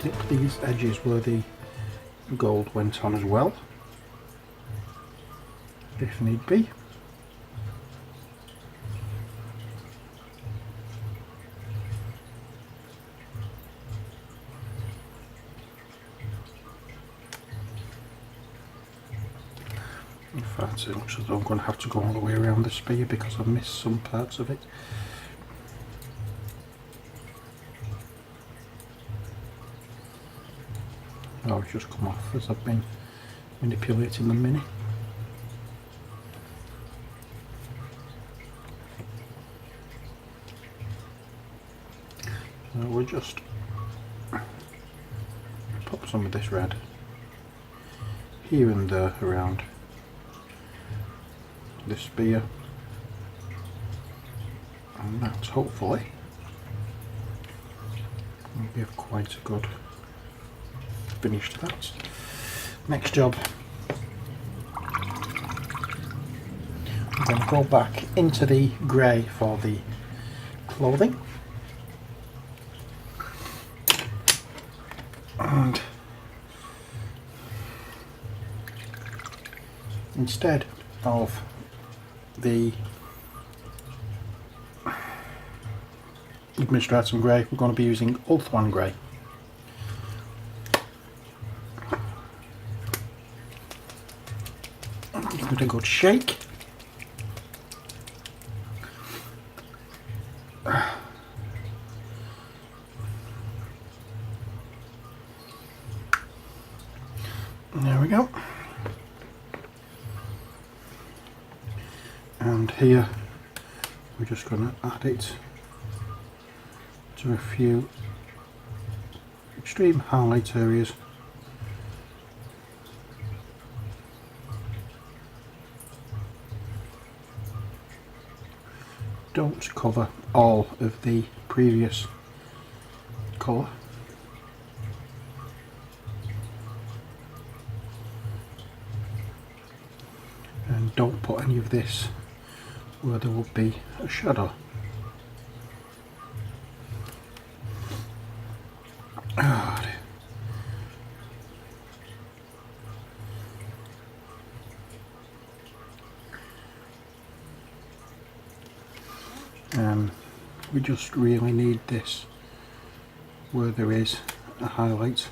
dip these edges where the gold went on as well, if need be. In fact, it looks as though I'm going to have to go all the way around the spear because I've missed some parts of it. Oh, it's just come off as I've been manipulating the mini. So we'll just pop some of this red here and there around this spear, and that hopefully will give quite a good finish to that. Next job, I'm going to go back into the grey for the clothing, and instead of the Administratum grey, we're going to be using Ulthuan grey. Give it a good shake. There we go. And here we're just going to add it to a few extreme highlight areas. Don't cover all of the previous colour. And don't put any of this where there would be a shadow. We just really need this where there is a highlight.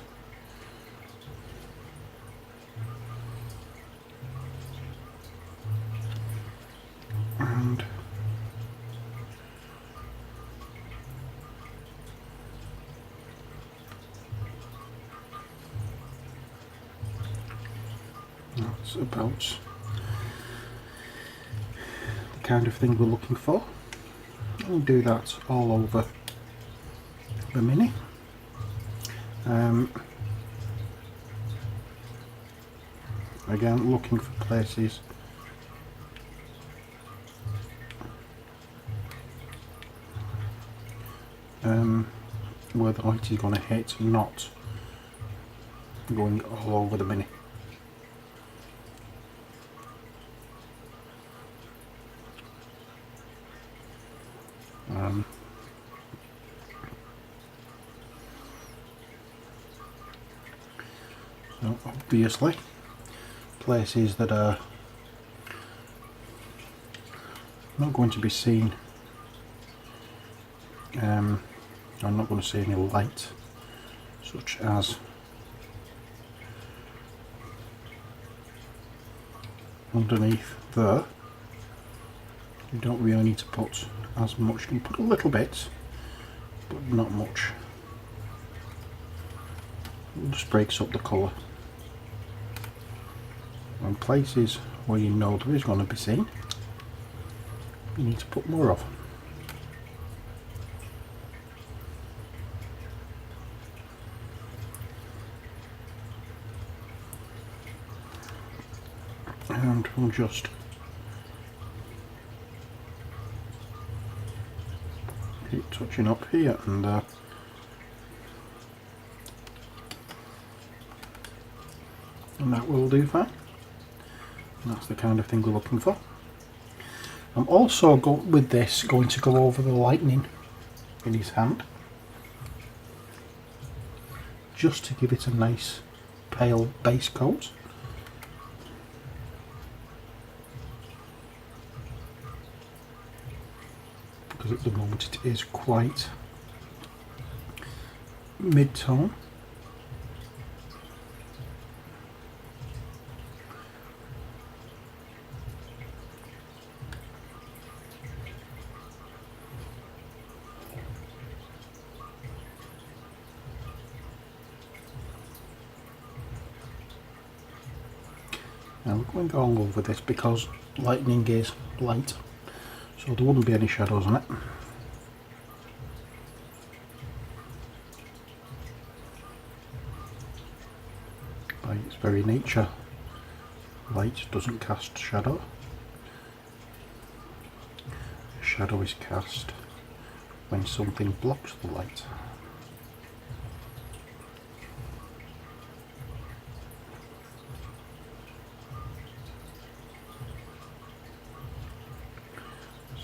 And that's about the kind of thing we're looking for. We'll do that all over the mini. Again, looking for places where the light is going to hit, not going all over the mini. So obviously places that are not going to be seen, I'm not going to see any light, such as underneath there. You don't really need to put as much. You can put a little bit, but not much. It just breaks up the colour. And places where you know there is going to be seen, you need to put more of. And we'll just keep touching up here and there. And that will do fine. And that's the kind of thing we're looking for. I'm also with this going to go over the lightning in his hand, just to give it a nice pale base coat. Because at the moment it is quite mid-tone. Now we're going all over this because lightning is light, so there wouldn't be any shadows on it. By its very nature, light doesn't cast shadow. A shadow is cast when something blocks the light.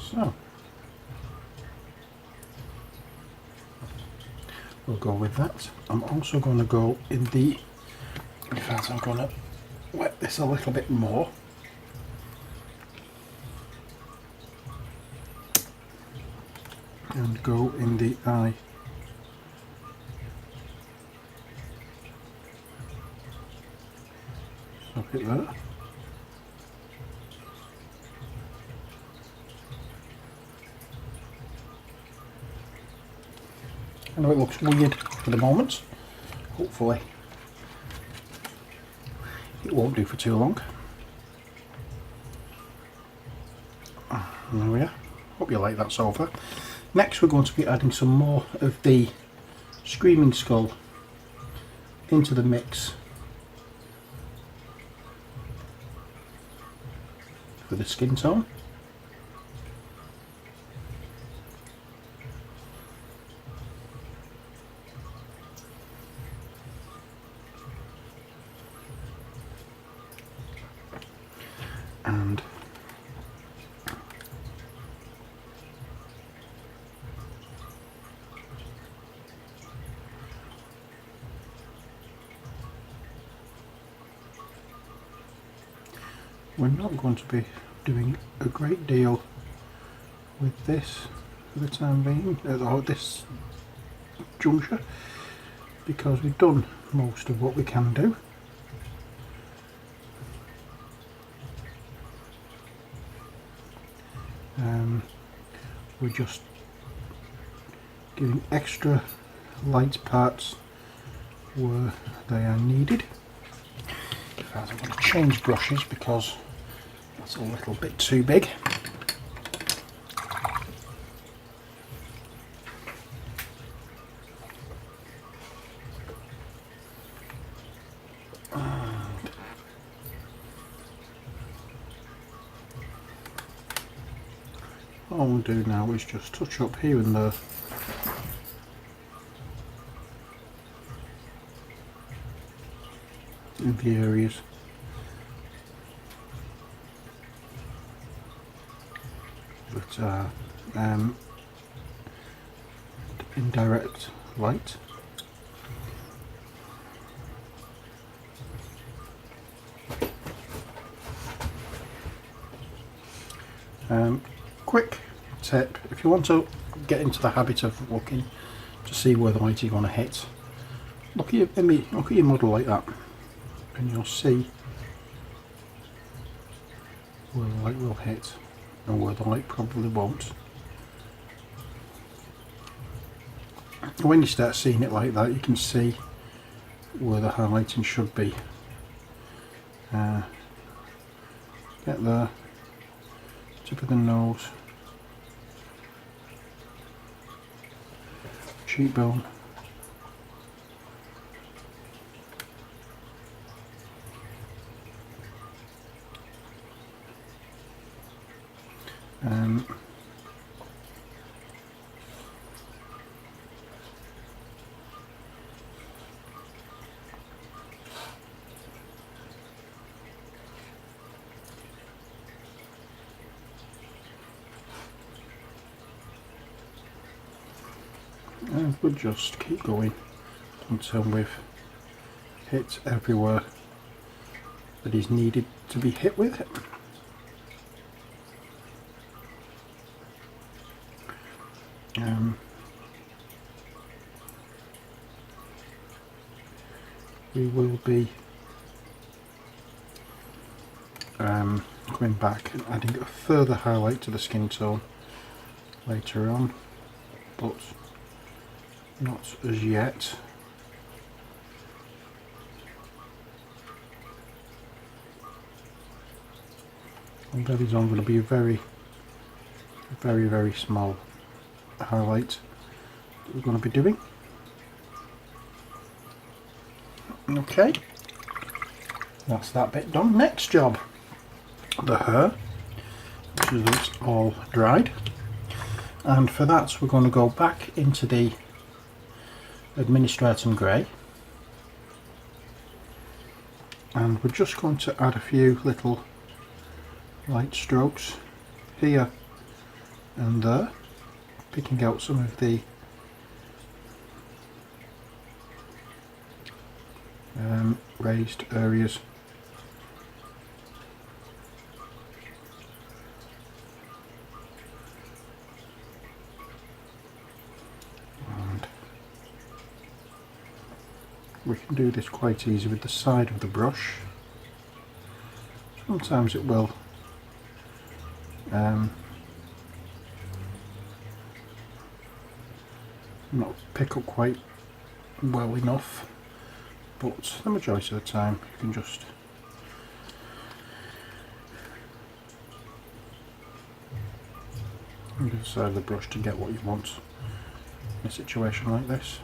So we'll go with that. I'm also going to go in the, in fact I'm going to wet this a little bit more. And go in the eye. Look at that. I know it looks weird for the moment. Hopefully it won't do for too long. There we are. Hope you like that so far. Next we're going to be adding some more of the Screaming Skull into the mix for the skin tone. And we're not going to be doing a great deal with this for the time being, or this juncture, because we've done most of what we can do. We're just giving extra light parts where they are needed. In fact, I'm going to change brushes because that's a little bit too big. All we'll do now is just touch up here and there. In the areas that are in direct light. Quick tip, if you want to get into the habit of looking to see where the light is going to hit, look at your model like that and you'll see where the light will hit and where the light probably won't. When you start seeing it like that, you can see where the highlighting should be. Get there, tip of the nose, cheekbone, and we'll just keep going until we've hit everywhere that is needed to be hit with. We will be going back and adding a further highlight to the skin tone later on, but not as yet. And that is on going to be a very small highlight that we're going to be doing. Okay, that's that bit done. Next job, the hair, which is all dried, and for that we're going to go back into the Administratum Grey, and we're just going to add a few little light strokes here and there, picking out some of the raised areas. And we can do this quite easy with the side of the brush. Sometimes it will not pick up quite well enough, but the majority of the time you can just use the side of the brush to get what you want in a situation like this.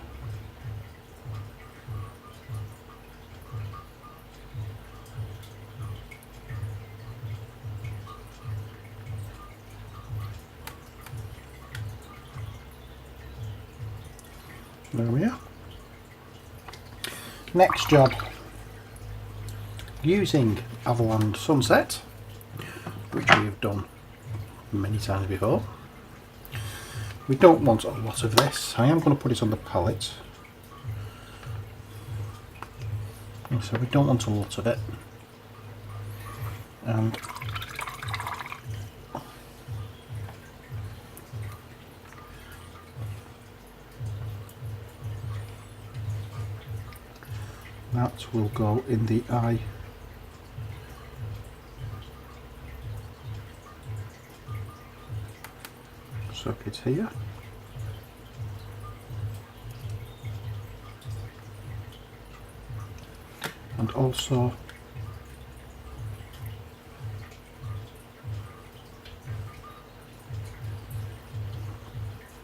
There we are. Next job, using Avaland Sunset, which we have done many times before. We don't want a lot of this. I am going to put it on the palette, and so we don't want a lot of it. And that will go in the eye socket here, and also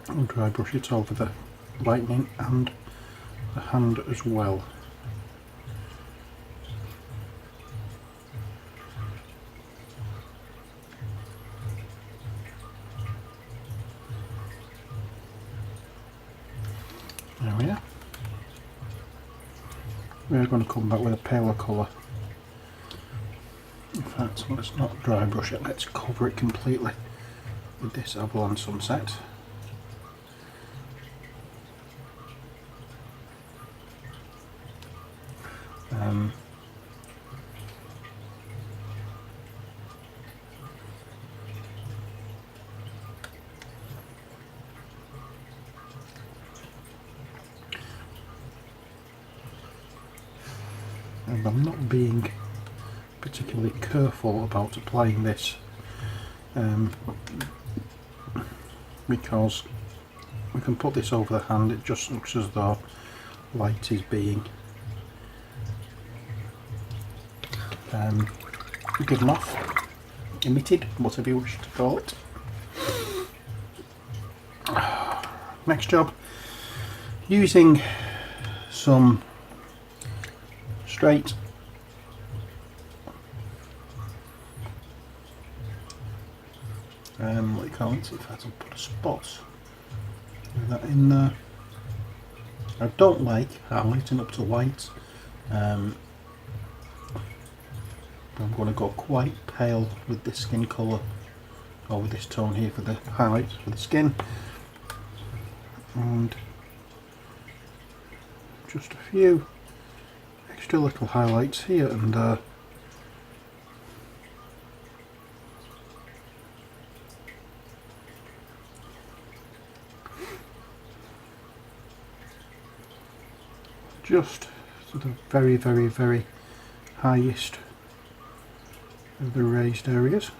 I'll dry brush it over the lightning and the hand as well. There we are. We're going to come back with a paler colour. In fact, let's not dry brush it, let's cover it completely with this Avaland Sunset. And I'm not being particularly careful about applying this because we can put this over the hand, it just looks as though light is being given off, emitted, whatever you wish to call it. Next job, using some straight what do you call it, if I can put a spot with that in there. I don't like highlighting up to white, I'm going to go quite pale with this skin colour, or with this tone here for the highlights for the skin, and just a few extra little highlights here and there. Just to the very, very, very highest of the raised areas.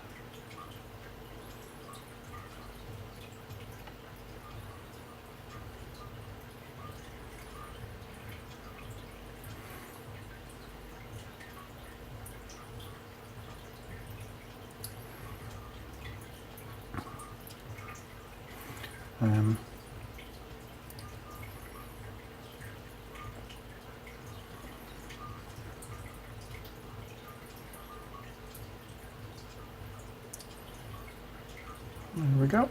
There we go.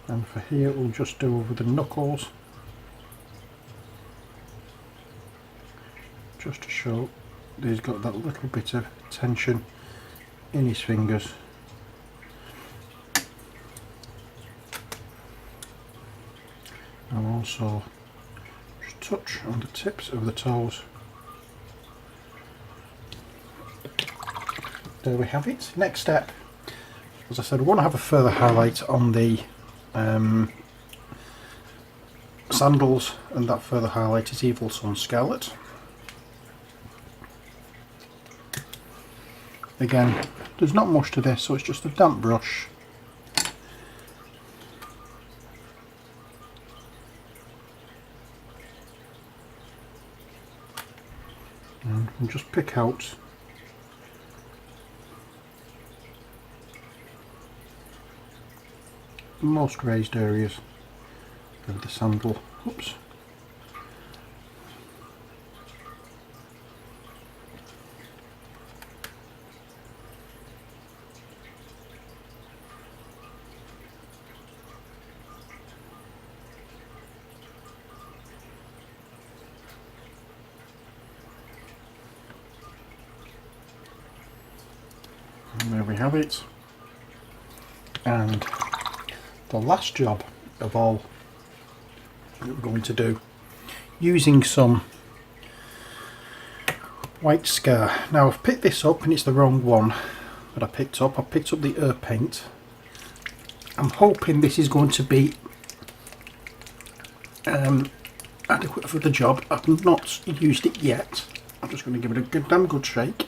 And for here we'll just do over the knuckles, just to show that he's got that little bit of tension in his fingers. And also just touch on the tips of the toes. There we have it. Next step, as I said, I want to have a further highlight on the sandals, and that further highlight is Evil Sun Scarlet. Again, there's not much to this, so it's just a damp brush. And we'll just pick out the most raised areas of the sandal. Oops. And there we have it. And the last job of all that we're going to do, using some white scar. Now I've picked this up and it's the wrong one that I picked up. I picked up the Earth Paint. I'm hoping this is going to be adequate for the job. I've not used it yet. I'm just going to give it a good, damn good shake.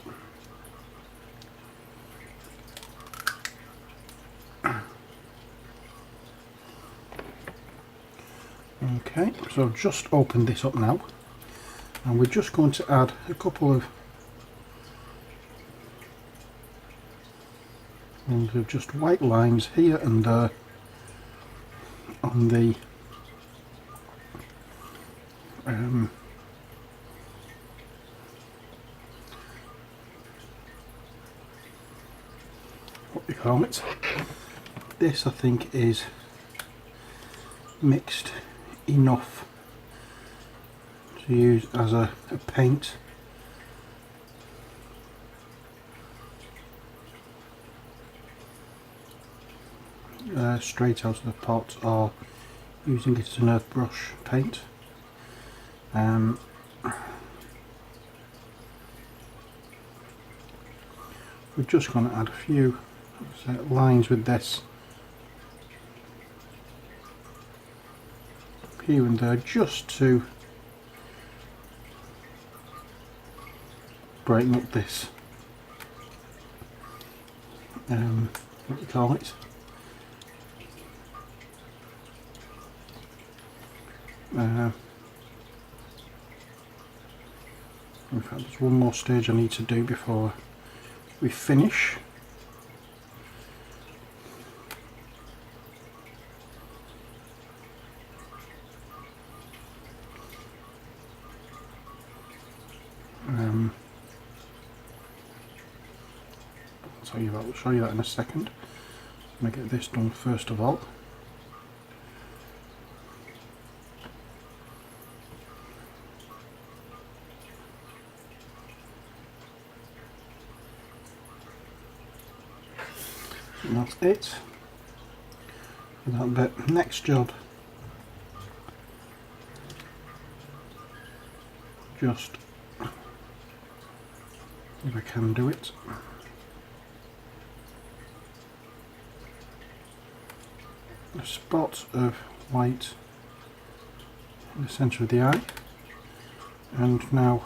Okay, so just open this up now, and we're just going to add a couple of just white lines here and there on the what do you call it? This I think is mixed enough to use as a paint. Straight out of the pot, or using it as an earth brush paint. We're just going to add a few lines with this here and there, just to brighten up this what do you call it? In fact, there's one more stage I need to do before we finish. I'll show you that in a second. I'm going to get this done first of all. And that's it for that bit. Next job just, if I can do it, a spot of white in the centre of the eye, and now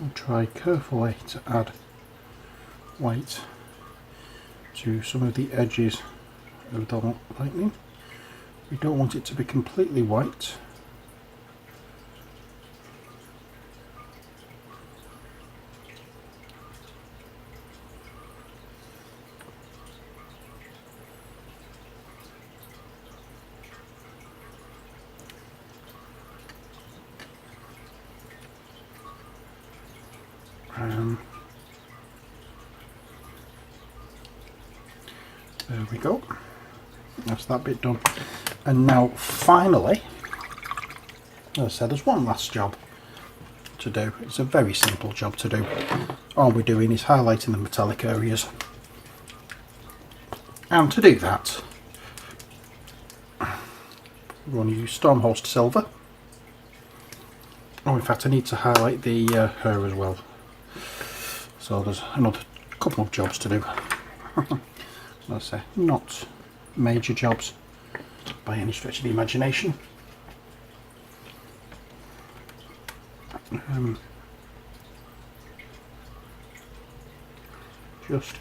I'll try carefully to add white to some of the edges of the lightning. We don't want it to be completely white. There we go, that's that bit done. And now finally, as I said, there's one last job to do. It's a very simple job to do. All we're doing is highlighting the metallic areas, and to do that we're going to use Stormhost Silver. Oh, in fact I need to highlight the her as well, so there's another couple of jobs to do. Let's say not major jobs by any stretch of the imagination. Just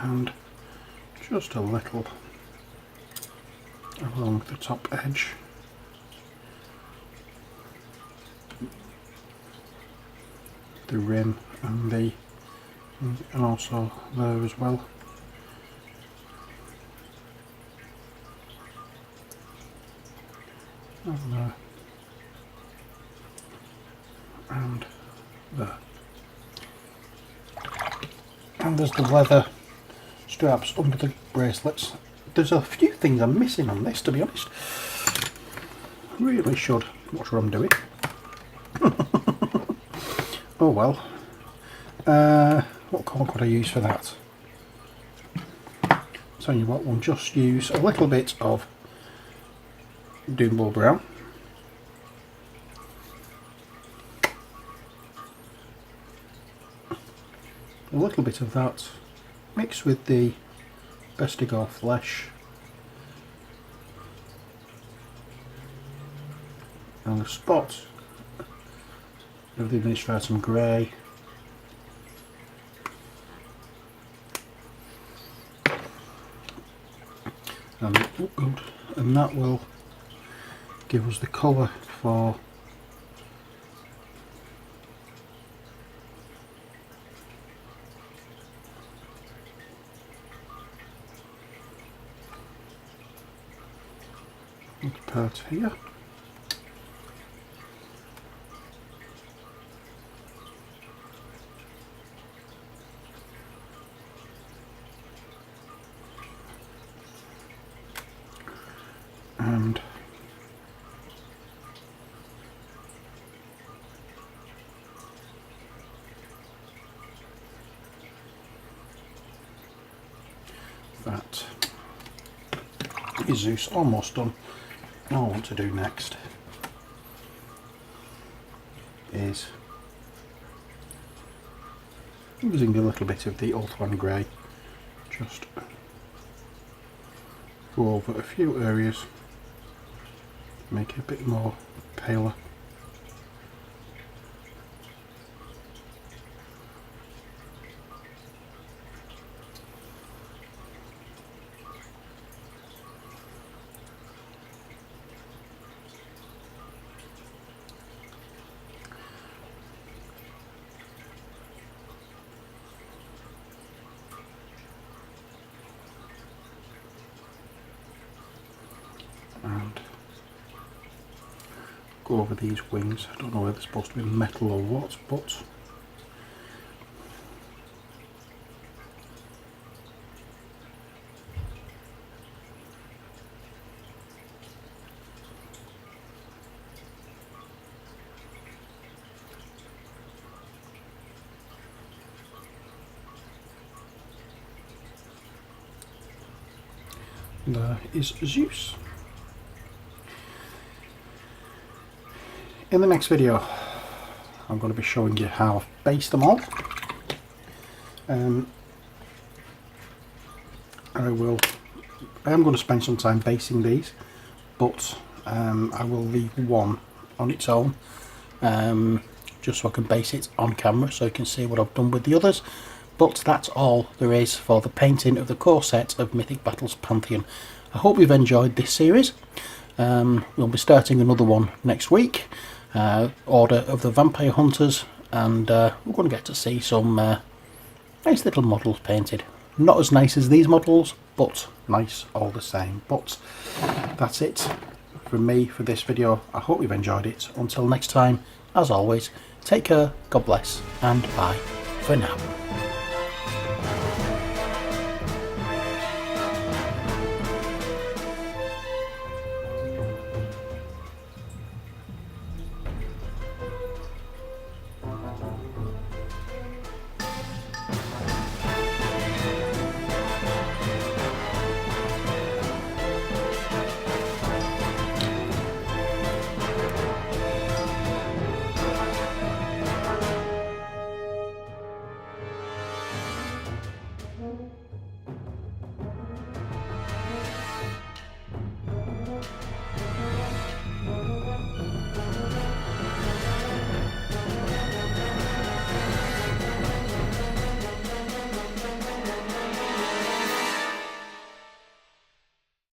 and just a little along the top edge. The rim and also there as well. And there. And there. And there's the leather straps under the bracelets. There's a few things I'm missing on this, to be honest. Really should watch what I'm doing. Oh well. What colour could I use for that? Tell you what, we'll just use a little bit of Doombull Brown. A little bit of that mixed with the Bestigor Flesh and a spot of the Administratum Grey, and that will give us the colour for the part here. And that is Zeus almost done. All I want to do next is using a little bit of the Ulthuan Grey, just go over a few areas, make it a bit more paler. And go over these wings. I don't know whether they're supposed to be metal or what, but there is Zeus. In the next video I'm going to be showing you how I've based them all. I am going to spend some time basing these, but I will leave one on its own just so I can base it on camera so you can see what I've done with the others. But that's all there is for the painting of the core set of Mythic Battles Pantheon. I hope you've enjoyed this series. We'll be starting another one next week, Order of the Vampire Hunters, and we're going to get to see some nice little models painted. Not as nice as these models, but nice all the same. But that's it from me for this video. I hope you've enjoyed it. Until next time, as always, take care, God bless, and bye for now.